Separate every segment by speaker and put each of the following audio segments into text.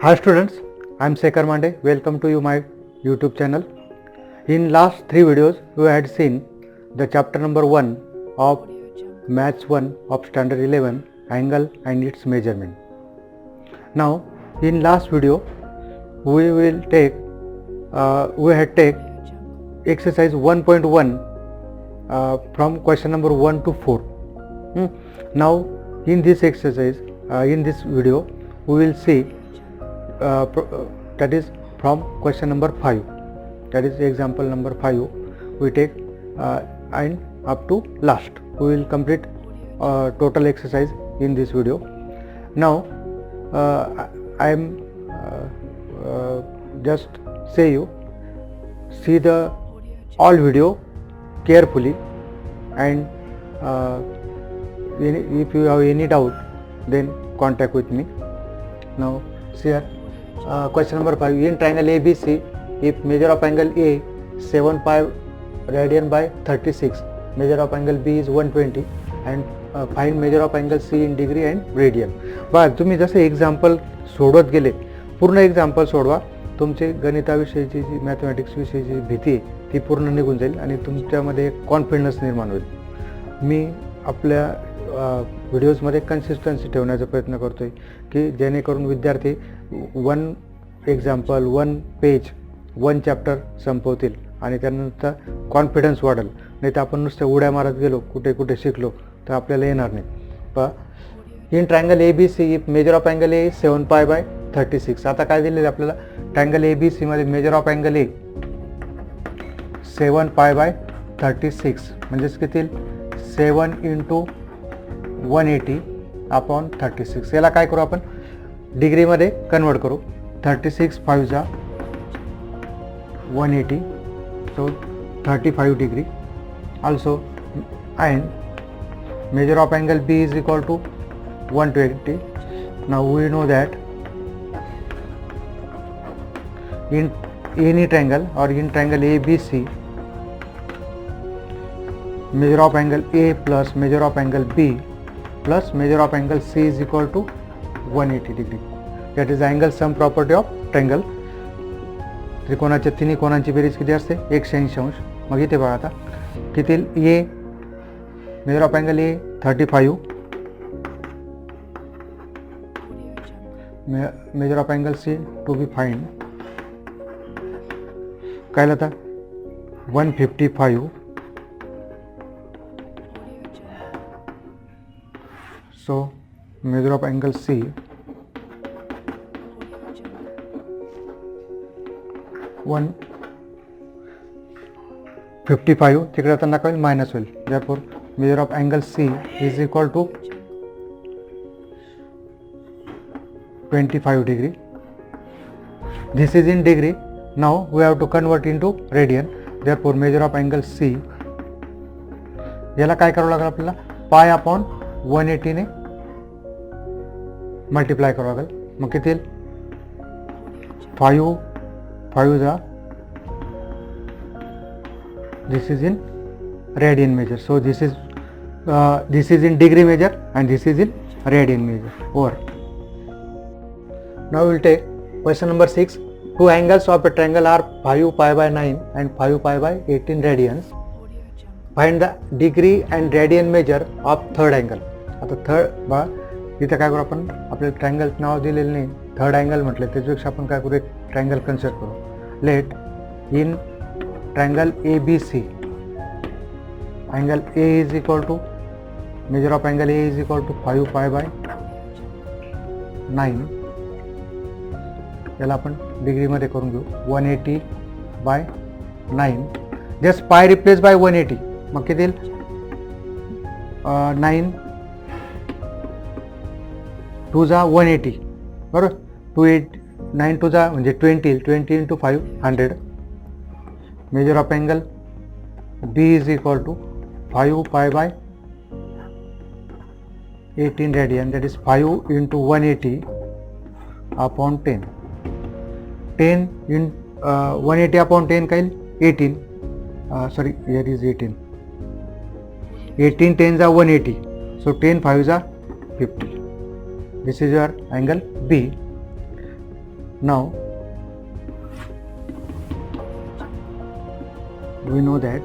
Speaker 1: Hi students, I am Sekhar Mande. Welcome to my YouTube channel. In last 3 videos, we had seen the chapter number 1 of Maths 1 of Standard 11, Angle and its measurement. Now, in last video, we had take exercise 1.1 from question number 1 to 4. Now, in this exercise, in this video, we will see that is from question number 5, that is example number 5 we take and up to last we will complete total exercise in this video. Now I am just say you see the all video carefully, and if you have any doubt then contact with me. Now see here, question number 5. In triangle ABC, if measure of angle A 7 pi radian by 36, measure of angle B is 120, and find measure of angle C in degree and radian. बघा तुम्ही जसे example सोडवत गेले, पूर्ण example सोडवा, तुमचे गणिताविषयीची जी mathematics विषयीची भीती आहे ती पूर्ण निघून जाईल आणि तुमच्यामध्ये एक कॉन्फिडन्स निर्माण होईल. मी आपल्या व्हिडिओजमध्ये कन्सिस्टन्सी ठेवण्याचा प्रयत्न करतो आहे की जेणेकरून विद्यार्थी 1 एक्झाम्पल 1 पेज 1 चॅप्टर संपवतील आणि त्यानंतर कॉन्फिडन्स वाढेल. नाही तर आपण नुसतं उड्या मारत गेलो, कुठे कुठे शिकलो तर आपल्याला येणार नाही. In triangle ABC if major of angle A 7 pi by 36. आता काय दिलेलं आपल्याला ट्रायंगल ABC मध्ये major of angle A 7 pi by 36 म्हणजेच किती 7 इंटू 180 अपॉन 36. याला काय करू आपण डिग्रीमध्ये कन्वर्ट करू. 36 5 जा 180, so 35 degree. Also, and measure of angle B is equal to 120. Now we know that in any triangle or in triangle ABC, measure of angle A plus measure of angle B plus measure of angle C is equal to 180 degree. That is angle sum property of triangle. त्रिकोणाच्या तिन्ही कोणांची बेरीज किती असते 180 अंश. मग इथे बघा आता किती a measure of angle A 35, measure of angle C to be find काय आता 155. So measure of angle C 155 तिकडे आता होईल मायनस होईल. therefore measure of angle C is equal to 25 degree. This is in degree. Now we have to convert into radian. therefore measure of angle C याला काय करावं लागेल आपल्याला pi upon 180 ने मल्टिप्लाय करावं लागेल. मग किती 5 5 जा this is in radian measure. So this is in degree measure and this is in radian measure. Over. Now we will take question number 6. Two angles of a triangle are 5 pi by 9 and 5 pi by 18 radians. Find the degree and radian measure of third angle. आता third बा इथे काय करू आपण आपल्याला triangle नाव दिलेलं नाही, third angle म्हटलं त्याच्यापेक्षा आपण काय करू एक ट्रायंगल कन्सिडर करू. Let in triangle ABC, angle A is equal to measure of angle A is equal to 5 pi by 9. याला आपण डिग्री मध्ये करून घेऊ 180 बाय 9. जस्ट पाय रिप्लेस बाय 180 मग किती 9 2 जा 180 बरोबर. 9 2 जा म्हणजे 20 into 5 100. measure of angle B is equal to 5 pi by 18 radian, that is 5 into 180 upon 10. 10 in 180 upon 10 काय 18, sorry here is 18. 18 10 are 180, so 10 5 are 50. This is your angle B. Now we know that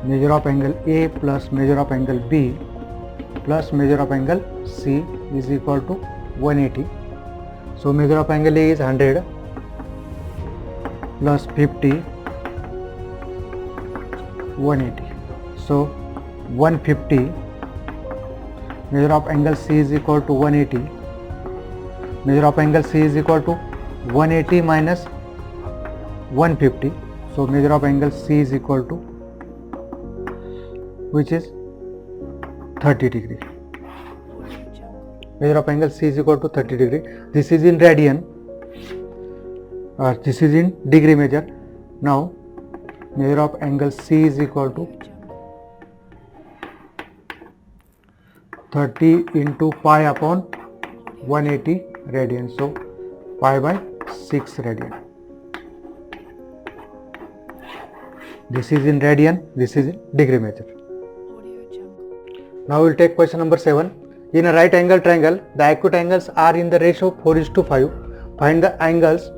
Speaker 1: measure of angle A plus measure of angle B plus measure of angle C is equal to 180. So measure of angle A is 100 plus 50, 180. So 150. Measure of angle C is equal to 180. Measure of angle C is equal to 180 minus 150. So measure of angle C is equal to, which is 30 degree. Measure of angle C is equal to 30 degree. This is in radian. This is in degree measure. Now measure of angle C is equal to 30 into pi upon 180 radian. So pi by 6 radian. This is in radian, this is in degree measure. Now we will take question number 7. In a right angle triangle, the acute angles are in the ratio 4:5. Find the angles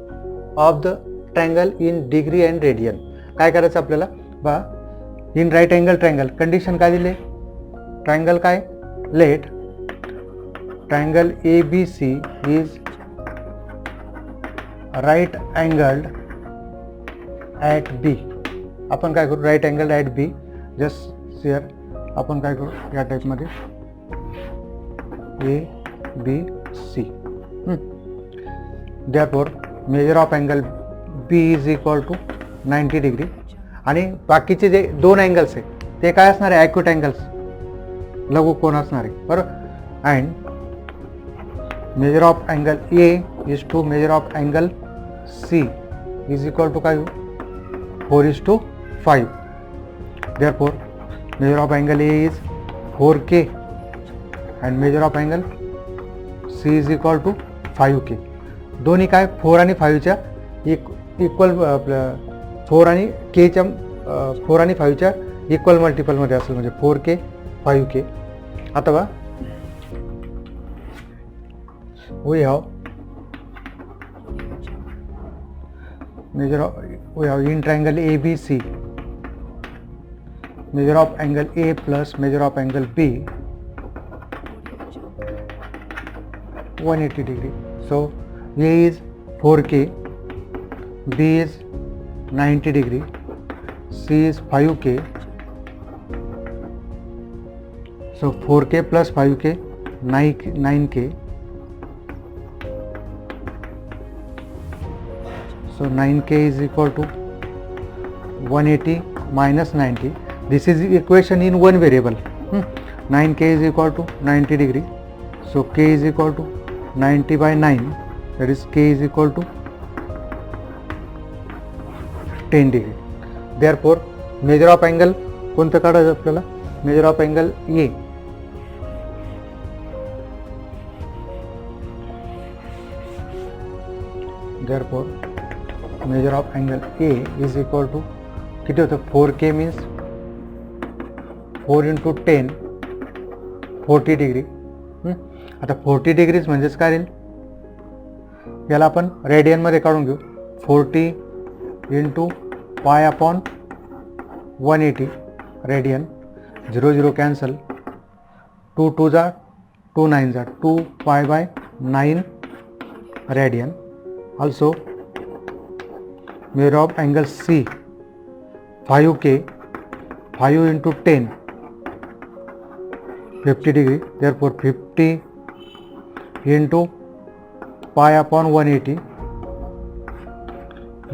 Speaker 1: of the triangle in degree and radian. काय करायचं आपल्याला बा, in right angle triangle condition काय दिले, triangle काय, let triangle ABC is right angled at B. आपण काय करू, right angle at B, just share आपण काय करू या टाईपमध्ये ABC. therefore measure of angle B is equal to 90 degree. आणि बाकीचे जे दोन अँगल्स आहे ते काय असणार आहे, ॲक्यूट अँगल्स, लघु कोन असणार आहे, बरोबर. And measure of angle A is to measure of angle C is equal to काय, 4:5. therefore measure of angle A is 4K and measure of angle C is equal to 5K. दोन्ही काय 4 आणि 5च्या equal, 4 आणि Kच्या 4 आणि 5च्या equal मल्टिपलमध्ये असेल, म्हणजे 4K 5K. आता बघा, we have in triangle ABC, measure of angle A plus measure of angle B 180 degree. So A is 4K, B is 90 degree, C is 5K. So 4K plus 5K 9K. So 9K is equal to 180 minus 90. This is equation in one variable. 9K is equal to 90 degree. So K is equal to 90 by 9. That is K is equal to 10 degree. Therefore measure of angle कोणतं काढायचं आपल्याला, major of angle A. therefore measure of angle A is equal to किती होतं, 4K means 4 into 10 40 degree. आता 40 degrees म्हणजेच काय राहील, याला आपण रेडियनमध्ये काढून घेऊ. 40 into pi upon 180 radian. 0 0 cancel, 2 2 जा 2 9 जा 2 pi by 9 radian. Also major of angle C 5K, 5 into 10 50 degree. therefore 50 into pi upon 180,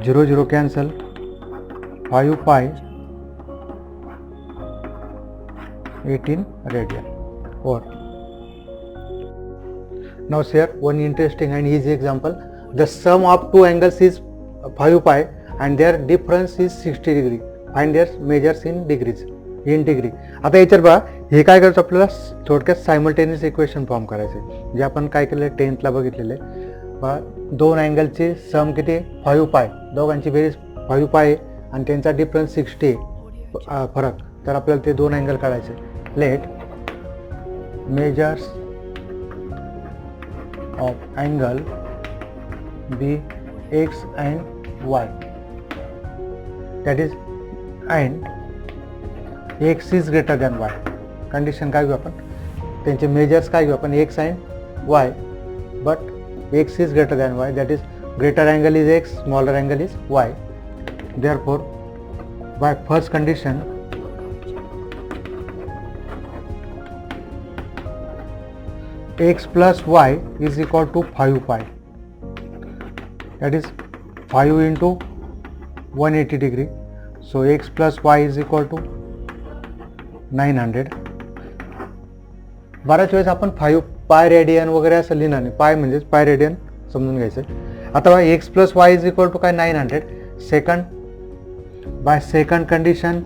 Speaker 1: 0 0 cancel, 5 pi 18 radian. Or now here one interesting and easy example. The sum of two angles is 5 pi and their difference is 60 degree. Find their measures in degrees. In degree. आता याच्यावर बघा, हे काय करायचं आपल्याला, थोडक्यात simultaneous equation form करायचे, जे आपण काय केलं 10th ला बघितलेले. बघा, दोन अँगलचे सम किती आहे, 5 पाय, दोघांची बेरीज 5 पाय आहे आणि त्यांचा डिफरन्स 60 आहे फरक. तर आपल्याला ते दोन अँगल काढायचे. Let measures of angle be x and y, that is and x is greater than y. Condition काय घेऊ आपण, त्यांचे मेजर्स काय घेऊ आपण, x and y, but x is greater than y, that is greater angle is x, smaller angle is y. Therefore by first condition x plus y is equal to 5 pi, that is 5 into 180 degree, so x plus y is equal to 900. बऱ्याच वेळेस आपण 5 pi radian वगैरे असं लिहिणार नाही, पाय म्हणजेच pi radian समजून घ्यायचं. आता x plus Y is equal to काय 900. Second by second condition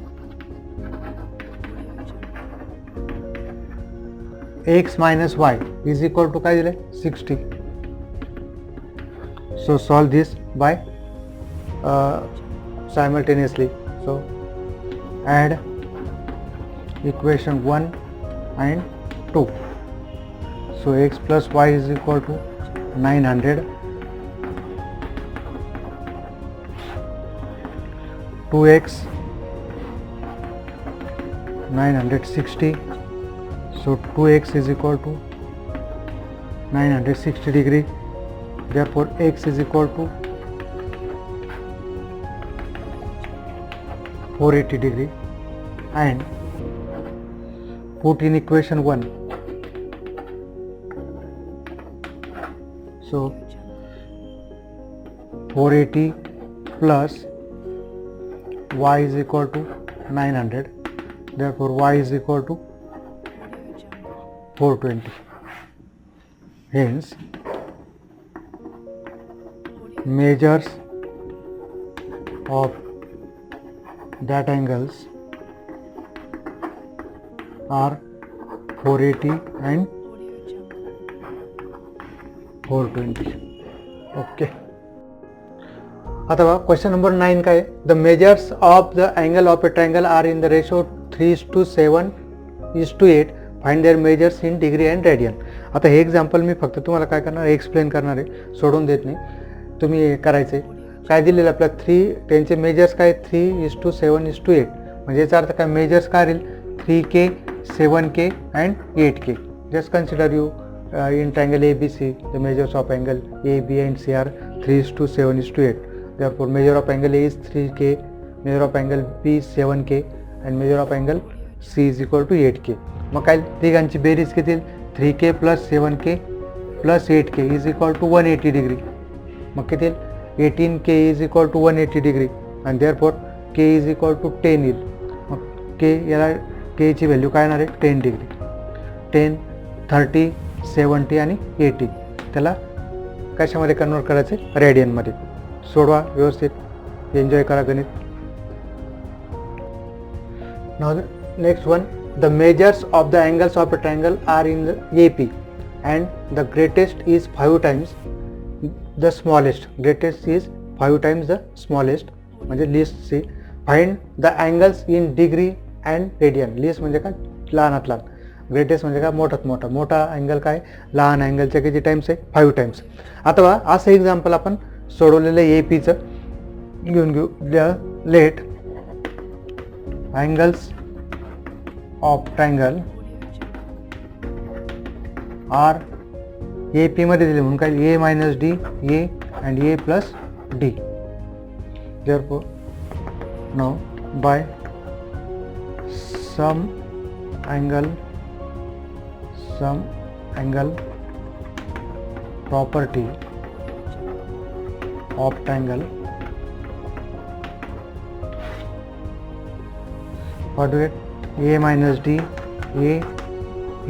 Speaker 1: x minus y is equal to काय दिले 60. So solve this by simultaneously. So add equation 1 and 2. So x plus y is equal to 900. 2x 960. So 2x is equal to 960 degree. Therefore x is equal to 480 degree, and put in equation 1. So 480 plus y is equal to 900. Therefore y is equal to 420. Hence measures of that angles are 480 and 420. Okay. अथवा question number 9 का है, the measures of the angle of A triangle are in the ratio 3:7:8. Find their measures in degree and radian. आता हे example मी फक्त तुम्हाला काय करणार, explain करणार आहे, सोडून देत नाही. तुम्ही हे करायचे, काय दिलेलं आपल्या 3, त्यांचे मेजर्स काय 3:7:8. म्हणजे याचा अर्थ काय, मेजर्स काय राहील 3K 7K and 8K. Just consider you in triangle ABC, the measures of angle A, B and C are 3:7:8. Therefore measure of angle A is 3K, measure of angle B is 7K and measure of angle C is equal to 8K. मग काय तिघांची बेरीज किती, 3K plus 7K plus 8K is equal to 180 degree. मग किती 18K is equal to 180 degree and therefore K is equal to 10 येईल. मग K याला K ची व्हॅल्यू काय येणार आहे 10 डिग्री. 10 30 70 आणि 80 त्याला कशामध्ये कन्वर्ट करायचे, रेडियनमध्ये. सोडवा व्यवस्थित, एन्जॉय करा गणित. Now next one, the measures of the angles of a triangle are in the AP and the greatest is 5 times the smallest. Greatest is 5 times the smallest म्हणजे least C. Find the angles in degree and radian. least म्हणजे काय, लहानात लहान. Greatest म्हणजे काय, मोठात मोठा. मोठा angle काय, लहान अँगलच्या किती टाइम्स आहे 5 टाइम्स. अथवा असं एक्झाम्पल आपण सोडवलेलं APचं घेऊन घेऊ. Let angles of triangle are AP मध्ये दिले म्हणून काय A minus D A and A plus D. Therefore now by some angle property of triangle, what do we get, A minus D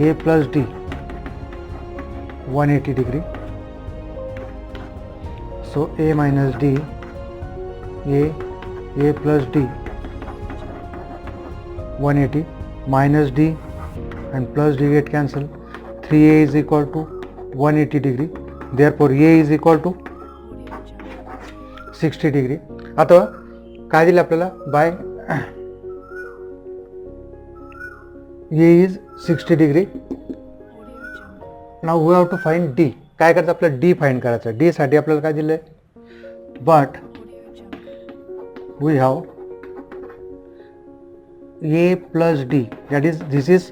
Speaker 1: A plus D 180 degree. So A minus D A plus D 180 minus D and plus D get cancel. 3A is equal to 180 degree. Therefore A is equal to 60 degree. अथवा काय दिलं आपल्याला, bye A is 60 degree. Now we have to find D. काय करायचं आपल्याला D find करायचं. D साठी आपल्याला काय दिलं आहे, but we have A plus D, that is this is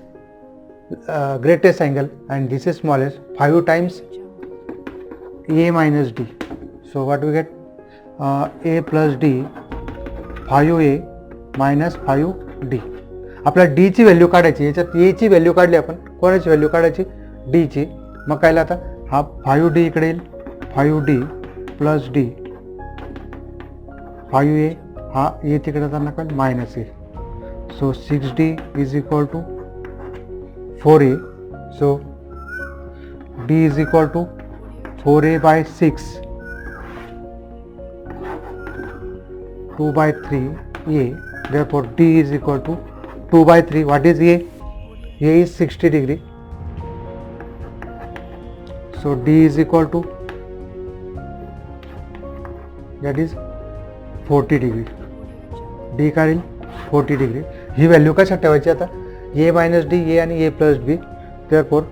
Speaker 1: greatest angle and this is smallest, 5 times a minus d. So what we get, a plus d, 5a minus 5d. आपल्याला d ची value काढायची. याच्यात a ची value काढली आपण, कोणाची value काढायची, d ची. मग काय आता हा 5d इकडे येईल, 5d प्लस d, 5a हा a तिकडे जाताना काय मायनस येईल. So 6d is equal to 4a. So d is equal to 4a by 6, 2 by 3a. Therefore d is equal to 2 by 3. What is a? A is 60 degree. So d is equal to, that is 40 degree. d काय येईल 40 degree. ही value कशा ठेवायची आता, a minus d, a आणि a plus b. Therefore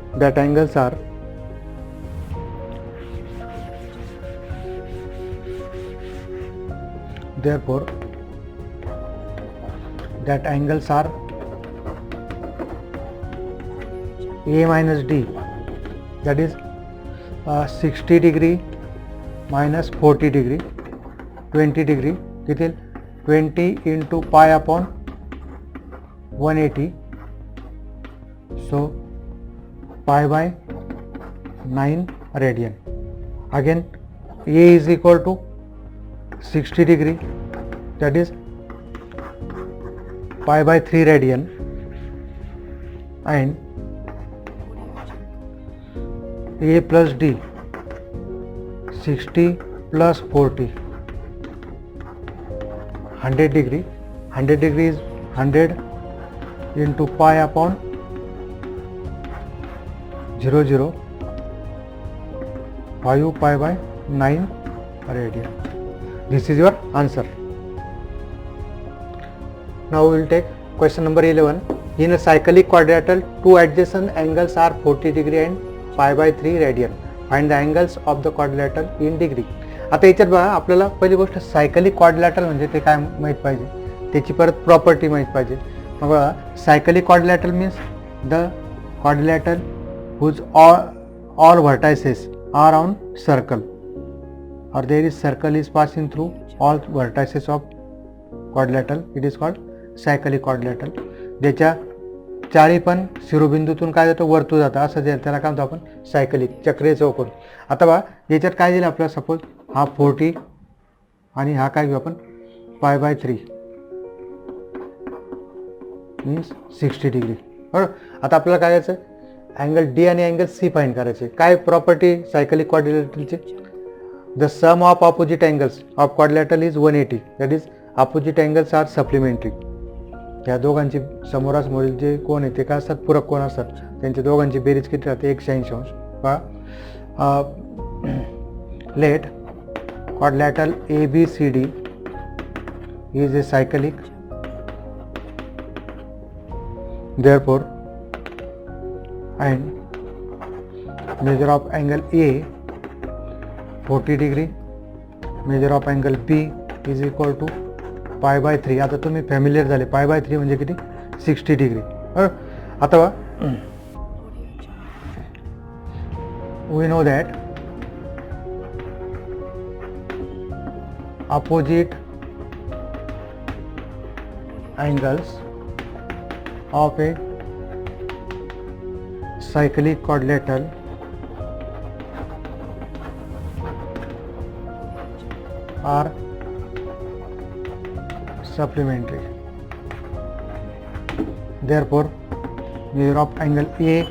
Speaker 1: that angles are a minus d, that is 60 degree minus 40 degree, 20 degree. किती 20 into pi upon 180. So pi by 9 radian. Again a is equal to 60 degree, that is pi by 3 radian, and a plus d, 60 plus 40, 100 degree. 100 degree is 100 into pi upon 0, 5 pi by 9 radian. This is your answer. Now we will take question number 11. In a cyclic quadrilateral, two adjacent angles are 40 degree and pi by 3 radian. Find the angles of the quadrilateral in degree. आता याच्यात बघा, आपल्याला पहिली गोष्ट cyclic quadrilateral म्हणजे ते काय माहीत पाहिजे, त्याची परत प्रॉपर्टी माहीत पाहिजे. मग बघा, cyclic quadrilateral means the quadrilateral whose all vertices are on circle, or there is circle is passing through all vertices of quadrilateral. It is called cyclic quadrilateral. ज्याच्या चारी पण शिरोबिंदूतून काय जातं, वर्तुळ जातं, असं जे त्याला काय म्हणतो आपण सायकलिक, चक्रीय चौकोन. आता बघा, याच्यात काय दिलं आपल्याला, सपोज हा 40 आणि हा काय घेऊ आपण पाय बाय 3 मीन्स 60 डिग्री. बरोबर. आता आपल्याला काय करायचं, अँगल डी आणि अँगल सी फाइंड करायचे. काय प्रॉपर्टी सायकलिक क्वाड्रिलॅटरलची, the sum of opposite angles of quadrilateral is 180, that is opposite angles are supplementary. या दोघांची समोरासमोरील जे कोण आहे ते काय असतात, पूरक कोण असतात, त्यांच्या दोघांची बेरीज किती राहते, 180 अंश. पहा, let quadrilateral ABCD is a cyclic, therefore and measure of angle A 40 degree, measure of angle B is equal to pi by 3. आता तुम्ही फॅमिलियर झाले, pi by 3 म्हणजे किती, 60 डिग्री. आता we know that opposite angles of a cyclic quadrilateral are supplementary. Therefore, measure of angle A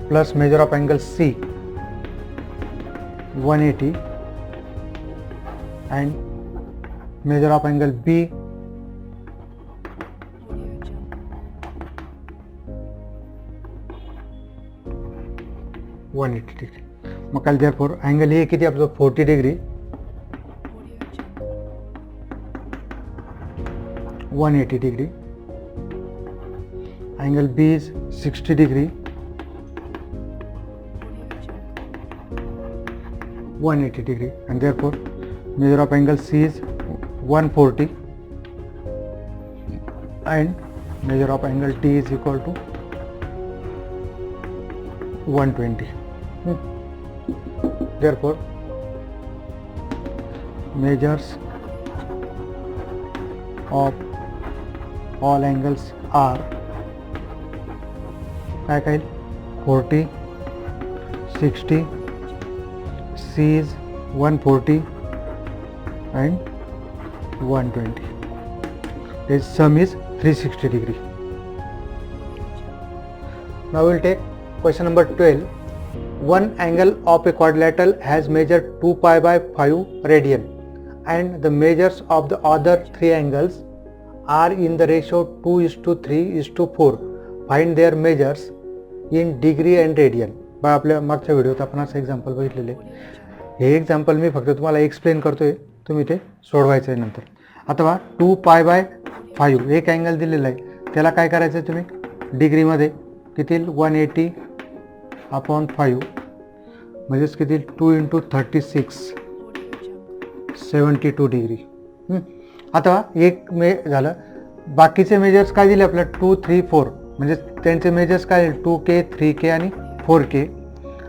Speaker 1: plus measure of angle C 180 and measure of angle B 180 degree. मग काय, therefore angle A किती आपलं 40 degree, 180 degree. Angle B is 60 degree, 180 degree, and therefore measure of angle C is 140 and measure of angle T is equal to 120. Therefore measures of all angles are काय काय 40, 60, C is 140 and 120. Its sum is 360 degree. Now we will take question number 12. One angle of a quadrilateral has measured 2 pi by 5 radian and the measures of the other three angles are in the ratio 2:3:4. Find their measures in degree and radian. बघा आपल्या मागच्या व्हिडिओत आपण असं example बघितलेले. हे example मी फक्त तुम्हाला एक्सप्लेन करतोय, तुम्ही ते सोडवायचं आहे नंतर. आता बघा 2 पाय बाय 5 एक अँगल दिलेला आहे, त्याला काय करायचं आहे तुम्ही डिग्रीमध्ये किती 180 अपॉन 5 म्हणजेच किती 2 × 36 72 डिग्री. आता एक झालं. बाकीचे मेजर्स काय दिले आपल्याला 2, 3, 4 म्हणजे त्यांचे मेजर्स काय 2K, 3K आणि 4K.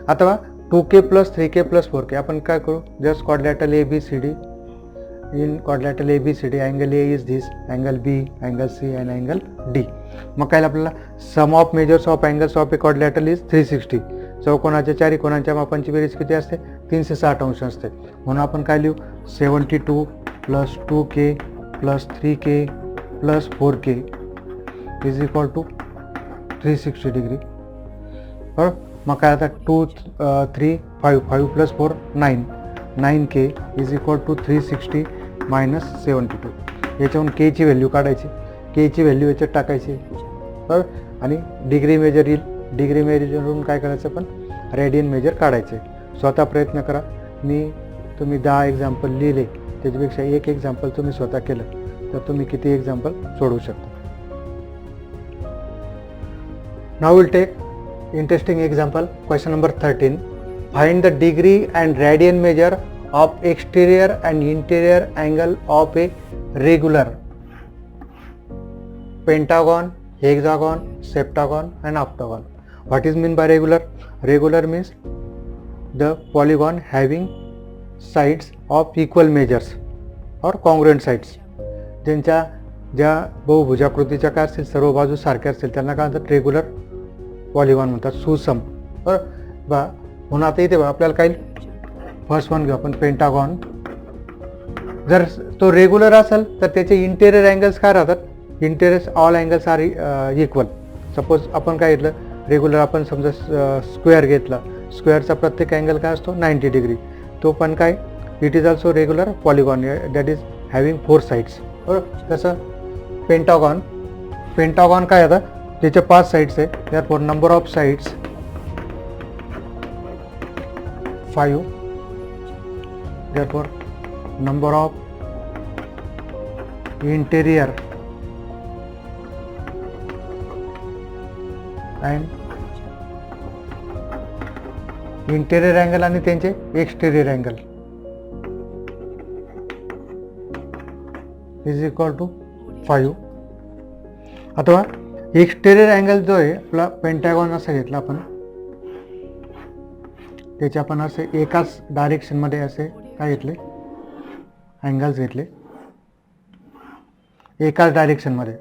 Speaker 1: आता 2K + 3K + 4K आपण काय करू, just quadrilateral ABCD. In quadrilateral ABCD angle A is this, angle B, angle C and angle D. मग काय आपल्याला sum of measures of angles of a quadrilateral is 360. चौकोनाच्या चारी कोणाच्या मापांची बेरीज किती असते 360 अंश असते. म्हणून आपण काय लिहू 72 + 2K + 3K + 4K is equal to 360 degree. बरोबर. मग काय आता 2, 3, 5 5 + 4 9 9K इज इक्वल टू 360 - 72. याच्याहून Kची व्हॅल्यू काढायची, Kची व्हॅल्यू याच्यात टाकायची. बरोबर. आणि डिग्री मेजर येईल, डिग्री मेजरवरून काय करायचं पण रेडियन मेजर काढायचे. स्वतः प्रयत्न करा. तुम्ही 10 एक्झाम्पल लिहिले त्याच्यापेक्षा एक एक्झाम्पल तुम्ही स्वतः केलं तर तुम्ही किती एक्झाम्पल सोडवू शकता. Now will take interesting example. Question number 13. Find the degree and radian measure of exterior and interior angle of a regular, pentagon, hexagon, septagon and octagon. What is mean by regular? Regular means the polygon having sides of equal measures or congruent sides. ज्यांच्या ज्या बहुभुजाकृतीच्या काय असतील सर्व बाजू सारख्या असतील त्यांना काय म्हणतात रेग्युलर पॉलिगॉन म्हणतात, सुसम. बरं. म्हणून आता इथे आपल्याला काही फर्स्ट वन घेऊ आपण पेंटागॉन. जर तो रेग्युलर असेल तर त्याचे इंटेरियर अँगल्स काय राहतात, interior all angles are equal. Suppose आपण काय घेतलं रेग्युलर, आपण समजा स्क्वेअर घेतला, स्क्वेअरचा प्रत्येक अँगल काय असतो 90 डिग्री. तो पण काय it is also regular polygon that is having 4 sides. बरोबर. तसं पेंटागॉन काय आता त्याचे 5 साइड्स आहे. Therefore number of sides 5. Therefore number of interior and interior angle आणि त्यांचे exterior angle is equal to 5. अथवा एक्सटेरियर अँगल जो आहे आपला पेंटागॉन असं घेतला आपण, त्याचे आपण असे एकाच डायरेक्शनमध्ये असे काय घेतले अँगल्स घेतले एकाच डायरेक्शनमध्ये,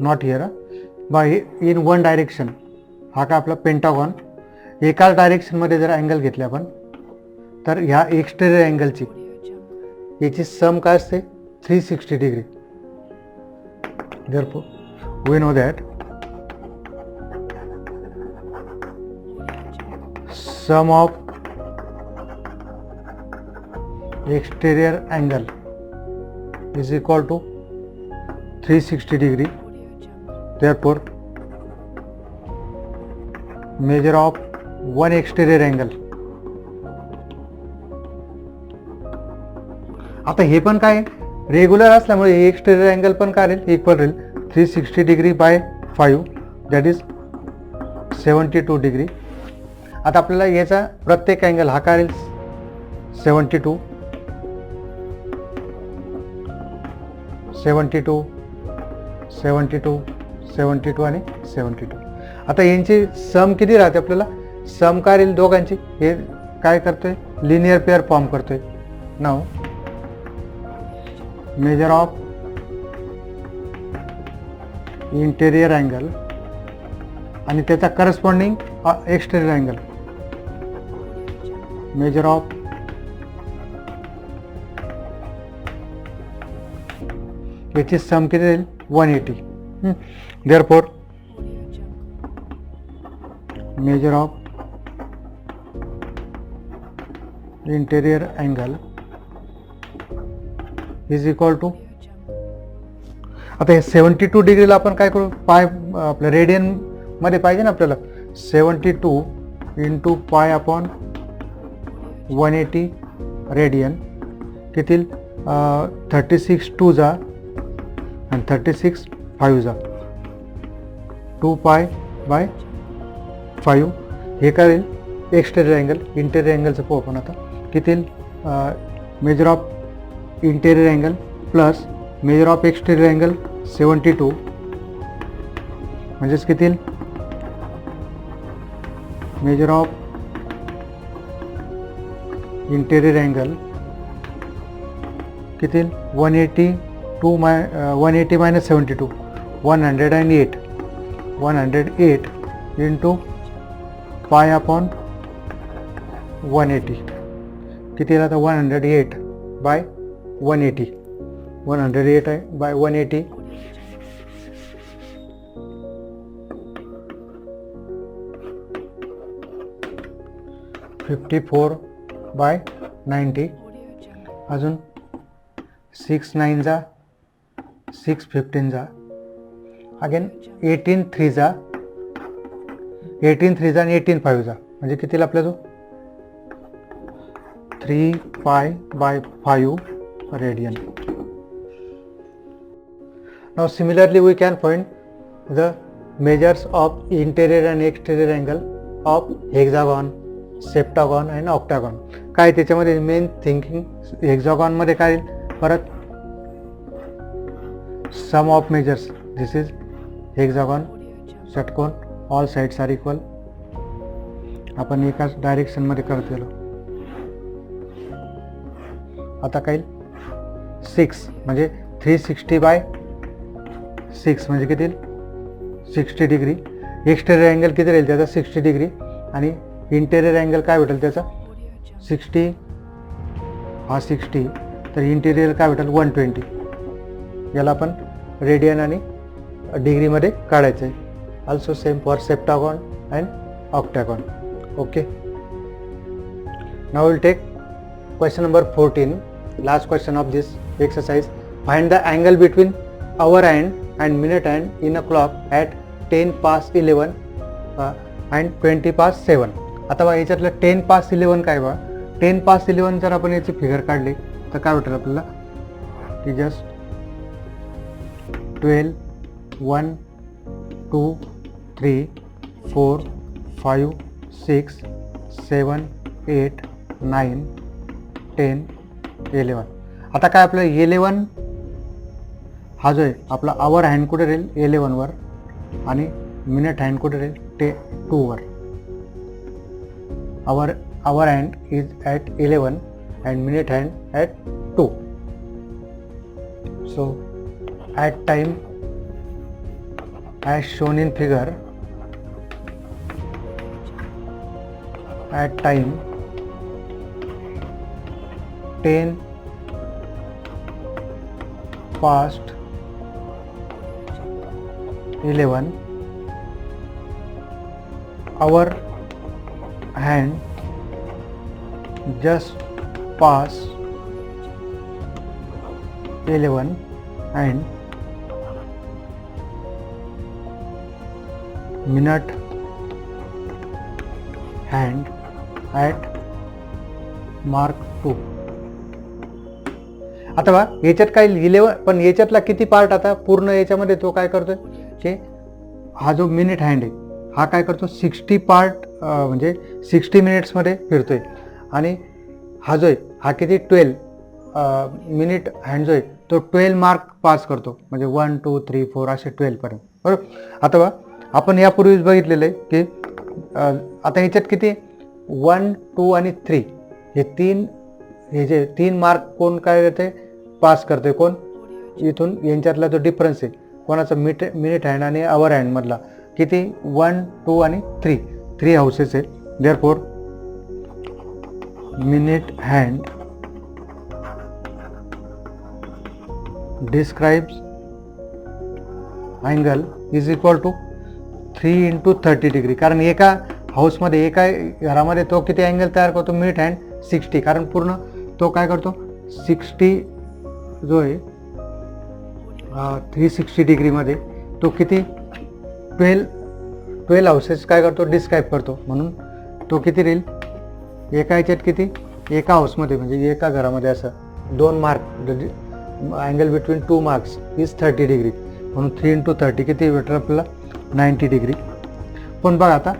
Speaker 1: not here by in one direction. हा का आपला पेंटागॉन एकाच डायरेक्शनमध्ये जर अँगल घेतले आपण तर ह्या एक्सटेरियर अँगलची याची सम काय असते 360 degree. Therefore, we know that sum of exterior angle is equal to 360 degree. Therefore, measure of one exterior angle. आता हे पण काय रेग्युलर असल्यामुळे हे एक्सटेरियर अँगल पण काय राहील इक्वल राहील 360 degree by 5 that is 72 degree. आता आपल्याला याचा प्रत्येक अँगल हा काय 72 72 72 72 आणि 72. आता यांची सम किती राहते आपल्याला, सम काय राहील दोघांची, हे काय करतोय लिनियर पेअर फॉर्म करतोय. Now measure of interior angle आणि त्याचा corresponding exterior angle, measure of याची सम किती राहील 180. Therefore measure of interior angle is equal to, आता हे 72 डिग्रीला आपण काय करू, पाय आपल्या रेडियन मध्ये पाहिजे ना आपल्याला, 72 इंटू पाय अपॉन 180 रेडियन किती 36 2 जा आणि 36 5 जा 2 पाय बाय 5. हे काय येईल एक्सटेरियर अँगल, इंटेरियर अँगलचं पाहू आपण आता किती major of interior angle plus measure of exterior angle 72 म्हणजेच किती मेजर ऑफ इंटेरियर अँगल किती 180 मायनस 72 108 इंटू पाय अपॉन 180 किती आता 108 बाय 180 108 आहे बाय 180 54 बाय 90 अजून 6 9 जा 6 15 जा अगेन 18 3 जा 18 3 जा आणि 18 5 जा म्हणजे कितीला आपला जो 3 pi by 5 radian. Now similarly we can find the measures of interior and exterior angle of hexagon, septagon and octagon. काय त्याच्यामध्ये मेन थिंकिंग हेक्सागॉन मध्ये काय परत sum of measures, this is hexagon षटकोन, ऑल साइड्स आर इक्वल, आपण एकाच direction मध्ये करत गेलो. आता काय 6 म्हणजे 360 बाय 6 म्हणजे किती 60 डिग्री. एक्सटेरियर अँगल किती राहील त्याचा 60 डिग्री आणि इंटेरियर अँगल काय भेटेल त्याचा 60 हा 60 तर इंटेरियर काय भेटेल 120. याला आपण रेडियन आणि डिग्रीमध्ये काढायचं आहे. Also same for septagon and octagon. Okay, now will take question number 14, last question of this exercise. Find the angle between hour hand and minute hand in a clock at 10 past 11 and 20 past 7. आता बघा याच्यातलं 10 past 11 काय बघा, 10 past 11 जर आपण याची figure काढली तर काय भेटेल आपल्याला की जस्ट 12 1 2 3 4 5 6 7 8 9 10 11. आता काय आपलं 11 हा जो आहे आपला आवर हँड कुठे राहील 11 वर आणि मिनिट हँड कुठे राहील 2 वर. Hour hand is at 11 and minute hand at 2. So at time as shown in figure, at time 10 past 11 our hand just pass 11 and minute hand at mark 2. आता बघा याच्यात काय 11 पण याच्यातला किती पार्ट आता पूर्ण याच्यामध्ये तो काय करतोय की हा जो मिनिट हँड आहे हा काय करतो 60 पार्ट म्हणजे 60 मिनिट्समध्ये फिरतोय आणि हा जो आहे हा किती 12 मिनिट हँड जो आहे तो 12 मार्क पास करतो म्हणजे 1 2 3 4 असे 12 पर्यंत बरोबर. आता बघा आपण यापूर्वीच बघितलेलं आहे की आता ह्याच्यात किती 1 2 आणि 3 हे जे 3 मार्क कोण काय करते पास करते कोण इथून यांच्यातला जो डिफरन्स आहे कोणाचा मिनिट हँड आणि आवर हँड मधला किती 1 2 आणि 3 हाऊसेस आहे. Therefore minute hand describes angle is equal to 3 into 30 degree. कारण एका हाऊसमध्ये एका घरामध्ये तो किती अँगल तयार करतो मिनिट हँड 60 कारण पूर्ण तो काय करतो 60 जो आहे 360 डिग्रीमध्ये तो किती 12 हाऊसेस काय करतो डिस्क्राईब करतो म्हणून तो किती राहील एका ह्याच्यात किती एका हाऊसमध्ये म्हणजे एका घरामध्ये असं 2 mark angle between 2 marks is 30 degree म्हणून 3 into 30 किती भेटलं आपल्याला 90 डिग्री. पण बघा आता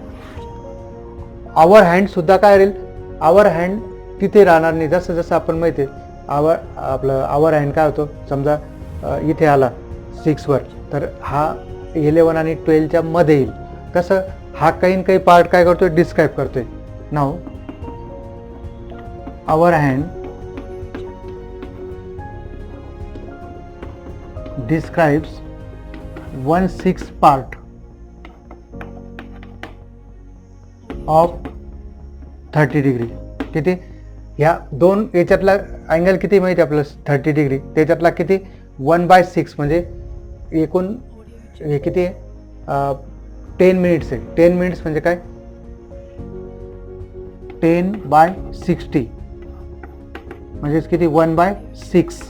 Speaker 1: आवर हँड सुद्धा काय राहील आवर हँड तिथे राहणार नाही. जसं जसं आपण माहिती आहे आपलं आवर हँड काय होतो समजा इथे आला 6 वर तर हा 11 आणि 12च्या मध्ये येईल तसं हा काही काही पार्ट काय करतोय डिस्क्राईब करतोय. Now hour hand describes 1/6 part of 30 degree. किती ह्या दोन याच्यातला अँगल किती माहिती आपल्याला 30 डिग्री त्याच्यातला किती 1/6 म्हणजे एकूण हे किती आहे 10 मिनिट्स आहे. 10 मिनिट्स म्हणजे काय 10/60 म्हणजेच किती 1/6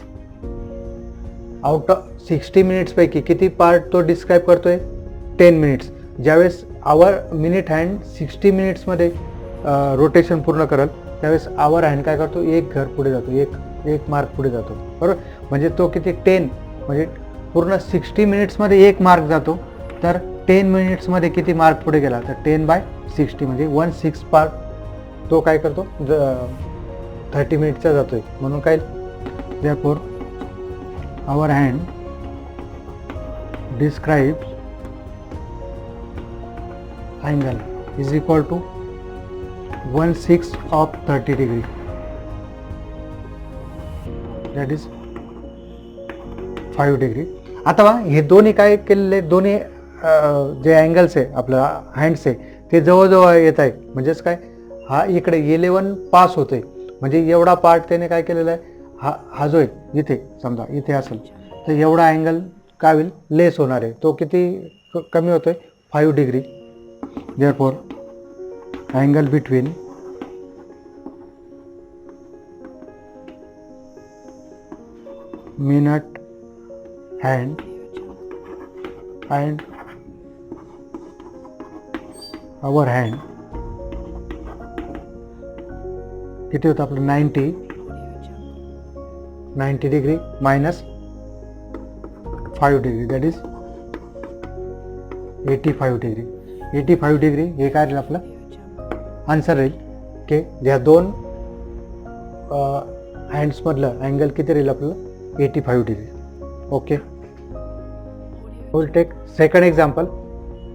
Speaker 1: आउट ऑफ 60 मिनिट्सपैकी किती पार्ट तो डिस्क्राईब करतोय 10 मिनिट्स. ज्यावेळेस आवर मिनिट हँड 60 मिनिट्समध्ये रोटेशन पूर्ण करेल त्यावेळेस आवर हँड काय करतो एक घर पुढे जातो एक मार्क पुढे जातो बरोबर. म्हणजे तो किती 10 म्हणजे पूर्ण 60 मिनिट्समध्ये एक मार्क जातो तर 10 मिनिट्समध्ये किती मार्क पुढे गेला तर 10/60 म्हणजे 1/6 पार्ट तो काय करतो 30 मिनिटचा जातोय म्हणून काय therefore our hand describes angle is equal to 1/6 of 30 degree that is 5 degree. आता बघा हे दोन्ही काय केलेले दोन्ही जे अँगल्स आहे आपलं हँड्स आहे ते जवळजवळ येत आहे म्हणजेच काय हा इकडे 11 पास होतोय म्हणजे एवढा पार्ट त्याने काय केलेला आहे हा जो आहे इथे समजा इथे असेल तर एवढा अँगल काय होईल लेस होणार आहे तो किती कमी होतोय 5 degree. Therefore angle between minute hand and hour hand किती होतं आपलं 90 degree minus 5 degree that is 85 degree. 85 degree हे काय राहील आपलं आन्सर राहील की ज्या दोन हँड्समधलं अँगल किती राहील आपल्याला 85 degree. Okay will take second example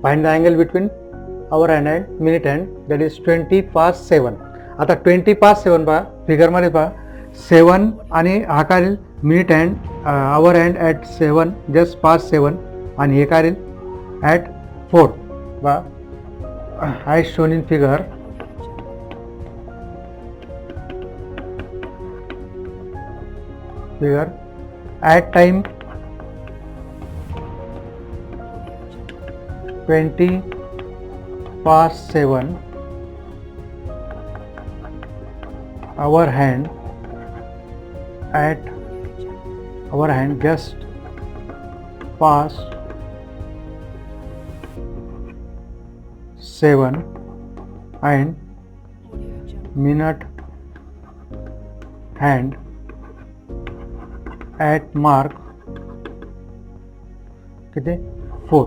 Speaker 1: find the angle between hour hand and minute hand that is 20:07. आता 20:07 पहा फिगरमध्ये पहा 7 आणि हा काय राहील minute hand hour hand at 7 just pass 7 आणि हे काय राहील ॲट 4 बा I shown in figure at time 20:07 our hand just passed 7 and minute hand at mark किती 4.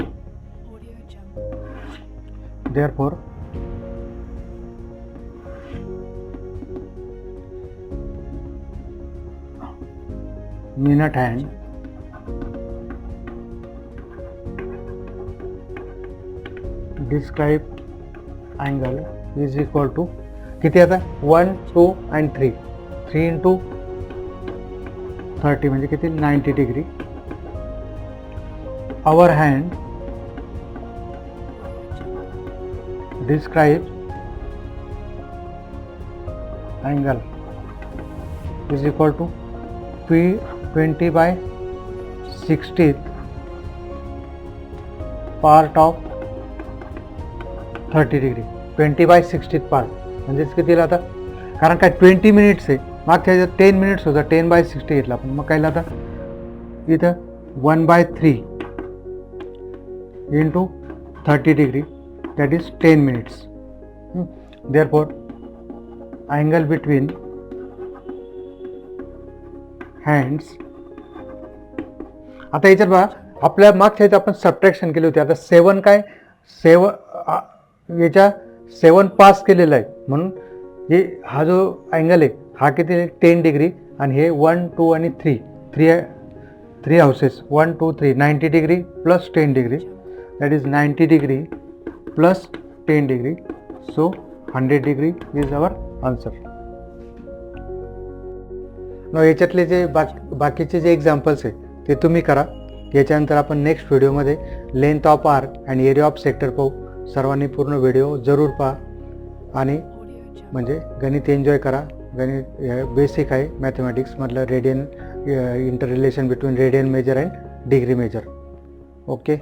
Speaker 1: therefore minute hand describe angle is equal to किती आता 1, 2 and 3 into 30 म्हणजे किती 90 degree. Our hand describe angle is equal to P20 by 60th part of 30 degree. 20 by 60th part म्हणजेच कितीला आता, कारण काय 20 मिनिट्स आहे, मागच्या ह्याच्यात 10 मिनिट्स होता, 10 by 60 घेतला आपण. मग कायला आता इथं 1/3 into 30 degree that is 10 minutes. Therefore angle between hands. आता याच्यात बघा आपल्या मागच्या ह्याच्यात आपण सबट्रॅक्शन केली होती. आता 7 काय 7 याच्या 7 पास केलेला आहे म्हणून हे हा जो अँगल आहे हा किती 10 डिग्री आणि हे 1, 2 आणि 3 houses 1, 2, 3 90 degree plus 10 degree that is 90 degree plus 10 degree. So 100 degree is our answer. याच्यातले जे बाकीचे जे एक्झाम्पल्स आहे ते तुम्ही करा. याच्यानंतर आपण नेक्स्ट व्हिडिओमध्ये लेंथ ऑफ आर्क आणि एरिया ऑफ सेक्टर पाहू. सर्वांनी पूर्ण व्हिडिओ जरूर पहा आणि म्हणजे गणित एन्जॉय करा. गणित बेसिक आहे मॅथमॅटिक्समधलं radian inter relation between radian measure and degree measure. Okay.